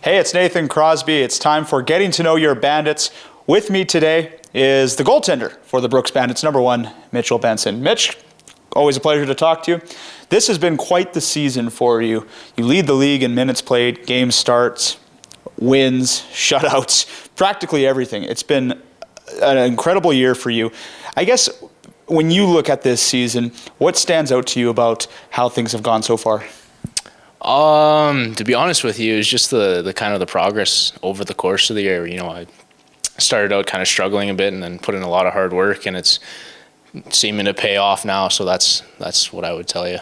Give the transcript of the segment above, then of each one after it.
Hey, it's Nathan Crosby. It's time for Getting to Know Your Bandits. With me today is the goaltender for the Brooks Bandits, number 1, Mitch Benson. Mitch, always a pleasure to talk to you. This has been quite the season for you. You lead the league in minutes played, game starts, wins, shutouts, practically everything. It's been an incredible year for you. I guess when you look at this season, what stands out to you about how things have gone so far? To be honest with you, it's just the kind of the progress over the course of the year. You know, I started out kind of struggling a bit and then put in a lot of hard work, and it's seeming to pay off now. So that's what I would tell you.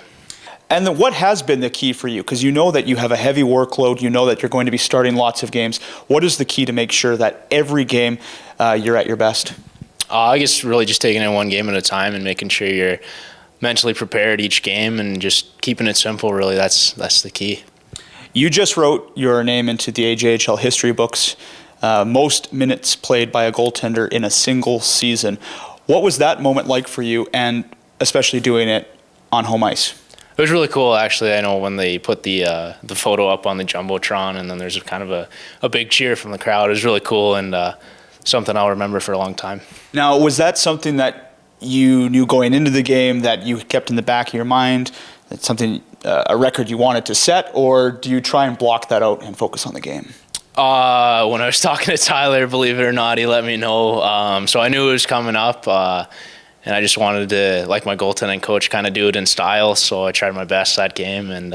And then what has been the key for you? Because you know that you have a heavy workload. You know that you're going to be starting lots of games. What is the key to make sure that every game you're at your best? I guess really just taking it one game at a time and making sure you're mentally prepared each game and just keeping it simple. Really, that's the key. You just wrote your name into the AJHL history books. Most minutes played by a goaltender in a single season. What was that moment like for you, and especially doing it on home ice? It was really cool, actually. I know when they put the photo up on the Jumbotron, and then there's kind of a big cheer from the crowd. It was really cool, and something I'll remember for a long time. Now, was that something that you knew going into the game, that you kept in the back of your mind, that's something, a record you wanted to set, or do you try and block that out and focus on the game? When I was talking to Tyler, believe it or not, he let me know. So I knew it was coming up, and I just wanted to, like my goaltending coach, kind of do it in style. So I tried my best that game, and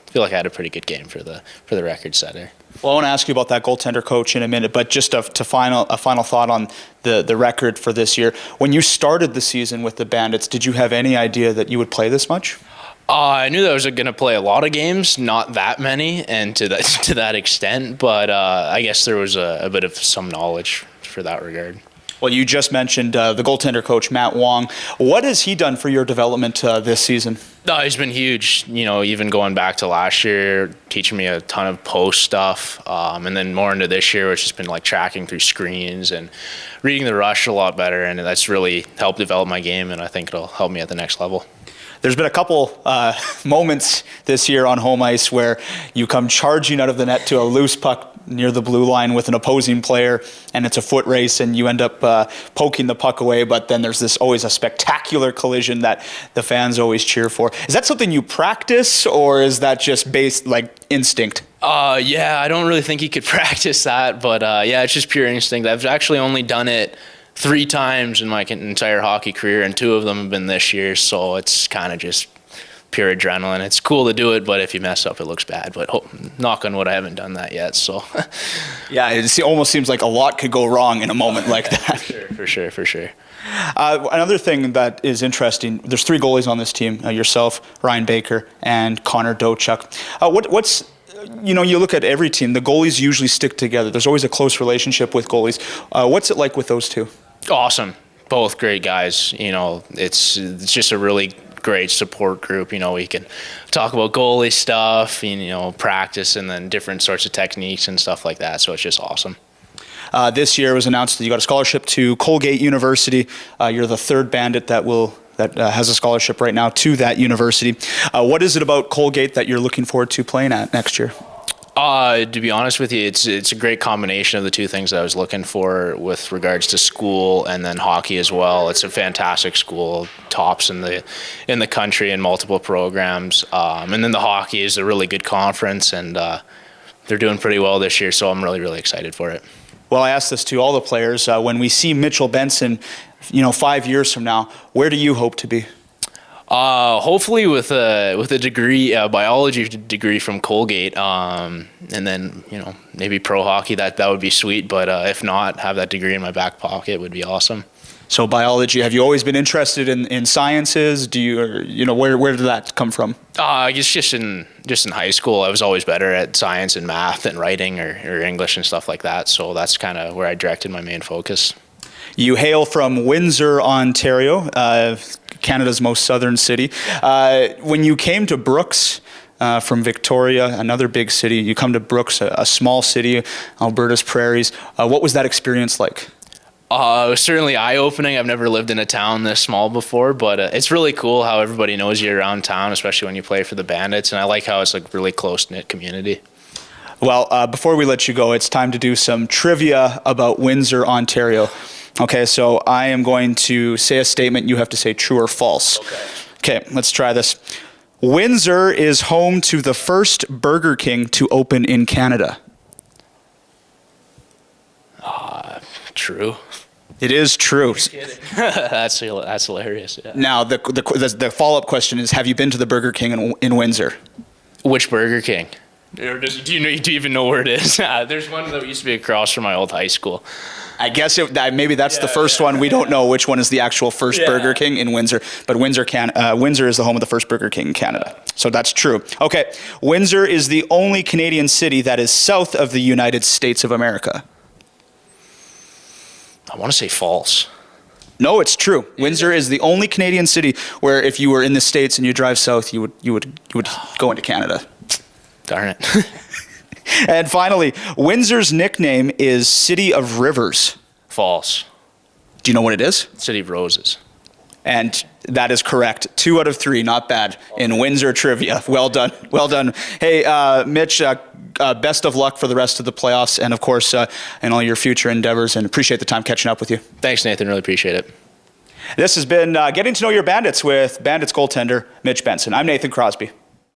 feel like I had a pretty good game for the record setter. Well, I want to ask you about that goaltender coach in a minute, but just a final thought on the record for this year. When you started the season with the Bandits, did you have any idea that you would play this much? I knew that I was going to play a lot of games, not that many, and to that extent, but I guess there was a bit of some knowledge for that regard. Well, you just mentioned the goaltender coach, Matt Wong. What has he done for your development this season? No, he's been huge. You know, even going back to last year, teaching me a ton of post stuff, and then more into this year, which has been like tracking through screens and reading the rush a lot better, and that's really helped develop my game, and I think it'll help me at the next level. There's been a couple moments this year on home ice where you come charging out of the net to a loose puck near the blue line with an opposing player, and it's a foot race, and you end up poking the puck away, but then there's always a spectacular collision that the fans always cheer for. Is that something you practice, or is that just based like instinct? Yeah, I don't really think you could practice that, but yeah, it's just pure instinct. I've actually only done it 3 times in my entire hockey career, and 2 of them have been this year, so it's kind of just pure adrenaline. It's cool to do it, but if you mess up, it looks bad. But knock on wood, I haven't done that yet. So, yeah, it almost seems like a lot could go wrong in a moment like that. For sure. Another thing that is interesting, there's 3 goalies on this team, yourself, Ryan Baker, and Connor Dochuk. What's you look at every team, the goalies usually stick together. There's always a close relationship with goalies. What's it like with those 2? Awesome. Both great guys. You know, it's just a really great support group. You know, we can talk about goalie stuff, practice, and then different sorts of techniques and stuff like that. So it's just awesome. This year it was announced that you got a scholarship to Colgate University. You're the 3rd Bandit that has a scholarship right now to that university. What is it about Colgate that you're looking forward to playing at next year? To be honest with you, it's a great combination of the 2 things I was looking for with regards to school and then hockey as well. It's a fantastic school, tops in the country in multiple programs, and then the hockey is a really good conference, and they're doing pretty well this year, so I'm really, really excited for it. Well, I asked this to all the players. When we see Mitch Benson, 5 years from now, where do you hope to be? Hopefully with a degree, biology degree from Colgate, and then maybe pro hockey. That would be sweet. But if not, have that degree in my back pocket would be awesome. So biology. Have you always been interested in sciences? Do you, where did that come from? I guess just in high school, I was always better at science and math than writing or English and stuff like that. So that's kind of where I directed my main focus. You hail from Windsor, Ontario, Canada's most southern city. When you came to Brooks from Victoria, another big city, you come to Brooks, a small city, Alberta's prairies. What was that experience like? It was certainly eye-opening. I've never lived in a town this small before, but it's really cool how everybody knows you around town, especially when you play for the Bandits, and I like how it's like really close-knit community. Well, before we let you go, it's time to do some trivia about Windsor, Ontario. Okay, so I am going to say a statement. You have to say true or false. Okay, let's try this. Windsor is home to the first Burger King to open in Canada. True. It is true. That's hilarious. Yeah. Now, the follow-up question is, have you been to the Burger King in Windsor? Which Burger King? Or do you even know where it is? There's one that used to be across from my old high school. I guess maybe that's the first one. We don't know which one is the actual first Burger King in Windsor, but Windsor is the home of the first Burger King in Canada. So that's true. Okay, Windsor is the only Canadian city that is south of the United States of America. I want to say false. No, it's true. Windsor is the only Canadian city where if you were in the States and you drive south, you would go into Canada. Darn it. And finally, Windsor's nickname is City of Rivers. False. Do you know what it is? City of Roses. And that is correct. 2 out of 3, not bad in Windsor trivia. Well done. Well done. Hey, Mitch, best of luck for the rest of the playoffs and, of course, in all your future endeavors, and appreciate the time catching up with you. Thanks, Nathan. Really appreciate it. This has been Getting to Know Your Bandits with Bandits goaltender Mitch Benson. I'm Nathan Crosby.